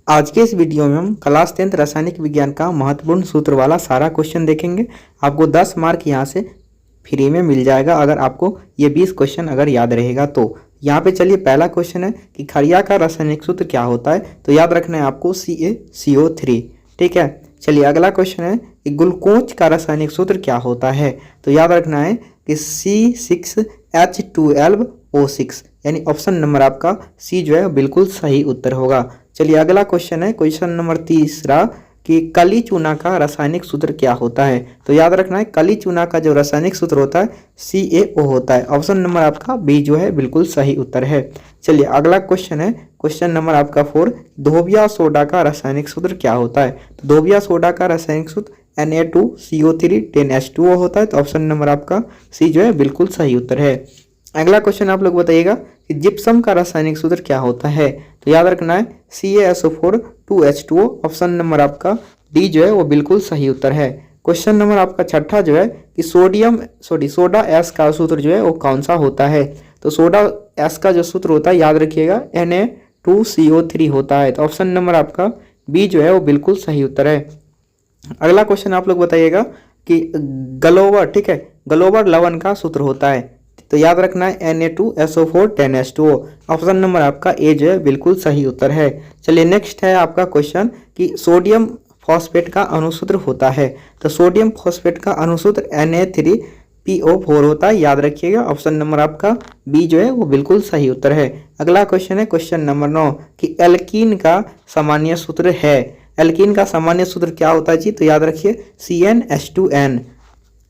आज के इस वीडियो में हम क्लास 10th रासायनिक विज्ञान का महत्वपूर्ण सूत्र वाला सारा क्वेश्चन देखेंगे। आपको 10 मार्क यहाँ से फ्री में मिल जाएगा अगर आपको ये 20 क्वेश्चन अगर याद रहेगा तो। यहाँ पे चलिए पहला क्वेश्चन है कि खड़िया का रासायनिक सूत्र क्या होता है, तो याद रखना है आपको CaCO3। ठीक है, चलिए अगला क्वेश्चन है कि ग्लूकोज का रासायनिक सूत्र क्या होता है, तो याद रखना है कि C6H12O6, यानी ऑप्शन नंबर आपका सी जो है बिल्कुल सही उत्तर होगा। चलिए अगला क्वेश्चन है क्वेश्चन नंबर तीसरा कि कली चूना का रासायनिक सूत्र क्या होता है, तो याद रखना है कली चूना का जो रासायनिक सूत्र होता है CaO होता है। ऑप्शन नंबर आपका बी जो है बिल्कुल सही उत्तर है। चलिए अगला क्वेश्चन है क्वेश्चन नंबर आपका 4, धोबिया सोडा का रासायनिक सूत्र क्या होता है, तो धोबिया सोडा का रासायनिक सूत्र Na2CO3 10H2O होता है, तो ऑप्शन नंबर आपका सी जो है बिल्कुल सही उत्तर है। अगला क्वेश्चन आप लोग बताइएगा कि जिप्सम का रासायनिक सूत्र क्या होता है, तो याद रखना है CaSO4 2H2O। ऑप्शन नंबर आपका डी जो है वो बिल्कुल सही उत्तर है। क्वेश्चन नंबर आपका छठा जो है कि सोडा एस का सूत्र जो है वो कौन सा होता है, तो सोडा एस का जो सूत्र होता है याद रखिएगा Na2CO3 होता है, तो ऑप्शन नंबर आपका बी जो है वो बिल्कुल सही उत्तर है। अगला क्वेश्चन आप लोग बताइएगा कि गलोबर, ठीक है, गलोबर लवण का सूत्र होता है, तो याद रखना है Na2SO4 10H2O। ऑप्शन नंबर आपका ए जो है बिल्कुल सही उत्तर है। चलिए नेक्स्ट है आपका क्वेश्चन कि सोडियम फॉस्फेट का अणुसूत्र होता है, तो सोडियम फॉस्फेट का अणुसूत्र Na3PO4 होता है, याद रखिएगा। ऑप्शन नंबर आपका बी जो है वो बिल्कुल सही उत्तर है। अगला क्वेश्चन है क्वेश्चन नंबर 9 कि एल्कीन का सामान्य सूत्र है, एल्कीन का सामान्य सूत्र क्या होता है जी, तो याद रखिए CnH2n।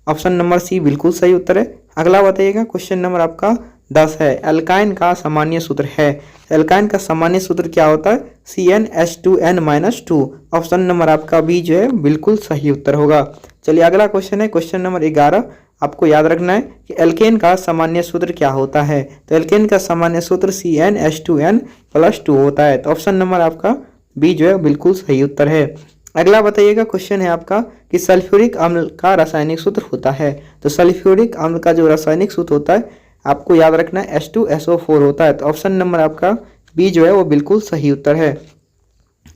ऑप्शन नंबर सी बिल्कुल सही उत्तर है। अगला बताइएगा क्वेश्चन नंबर आपका 10 है, एल्काइन का सामान्य सूत्र है, एल्काइन का सामान्य सूत्र क्या होता है CnH2n-2। ऑप्शन नंबर आपका बी जो है बिल्कुल सही उत्तर होगा। चलिए अगला क्वेश्चन है क्वेश्चन नंबर 11, आपको याद रखना है कि एल्केन का सामान्य सूत्र क्या होता है, तो एल्केन का सामान्य सूत्र CnH2n+2 होता है, तो ऑप्शन नंबर आपका बी जो है बिल्कुल सही उत्तर है। अगला बताइएगा क्वेश्चन है आपका कि सल्फ्यूरिक अम्ल का रासायनिक सूत्र होता है, तो सल्फ्यूरिक अम्ल का जो रासायनिक सूत्र होता है आपको याद रखना है H2SO4 होता है, तो ऑप्शन नंबर आपका बी जो है वो बिल्कुल सही उत्तर है।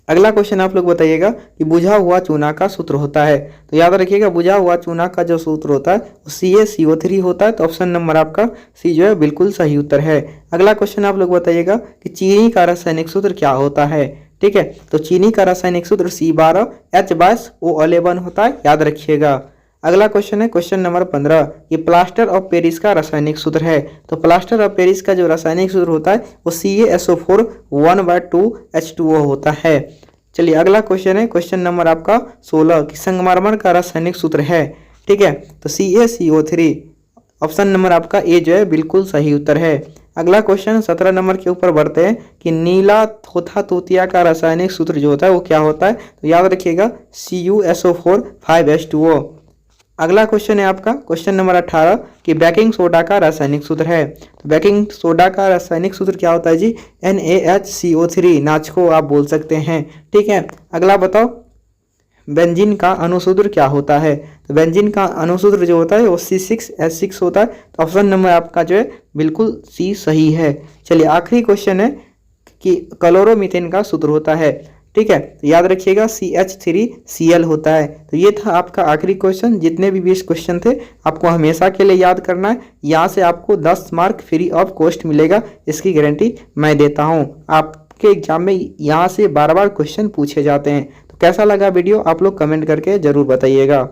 अगला क्वेश्चन आप लोग बताइएगा कि बुझा हुआ चूना का सूत्र होता है, तो याद रखिएगा बुझा हुआ चूना का जो सूत्र होता है वो CaCO3 होता है, तो ऑप्शन नंबर आपका सी जो है बिल्कुल सही उत्तर है। अगला क्वेश्चन आप लोग बताइएगा कि चीनी का रासायनिक सूत्र क्या होता है, ठीक है, तो चीनी का रासायनिक सूत्र C12H22O11 होता है, याद रखिएगा। अगला क्वेश्चन है क्वेश्चन नंबर 15 कि प्लास्टर ऑफ पेरिस का रासायनिक सूत्र है, तो प्लास्टर ऑफ पेरिस का जो रासायनिक सूत्र होता है वो CaSO4 1/2H2O होता है। चलिए अगला क्वेश्चन है क्वेश्चन नंबर आपका 16 कि संगमरमर का रासायनिक सूत्र है, ठीक है, तो CaCO3। ऑप्शन नंबर आपका ए जो है बिल्कुल सही उत्तर है। अगला क्वेश्चन 17 नंबर के ऊपर बढ़ते हैं कि नीला थोथा तूतिया का रासायनिक सूत्र जो होता है वो क्या होता है, तो याद रखिएगा CuSO4 5H2O। अगला क्वेश्चन है आपका क्वेश्चन नंबर 18 कि बेकिंग सोडा का रासायनिक सूत्र है, तो बेकिंग सोडा का रासायनिक सूत्र क्या होता है जी NaHCO3, नाच को आप बोल सकते हैं, ठीक है। अगला बताओ बेंजीन का अणुसूत्र क्या होता है, तो बेंजीन का अणुसूत्र जो होता है वो C6H6 होता है, तो ऑप्शन नंबर आपका जो है बिल्कुल सी सही है। चलिए आखिरी क्वेश्चन है कि क्लोरोमीथेन का सूत्र होता है, ठीक है, तो याद रखिएगा CH3Cl होता है। तो ये था आपका आखिरी क्वेश्चन। जितने भी 20 क्वेश्चन थे आपको हमेशा के लिए याद करना है, यहाँ से आपको 10 मार्क फ्री ऑफ कॉस्ट मिलेगा, इसकी गारंटी मैं देता हूँ। आपके एग्जाम में यहाँ से बार बार क्वेश्चन पूछे जाते हैं। तो कैसा लगा वीडियो आप लोग कमेंट करके ज़रूर बताइएगा।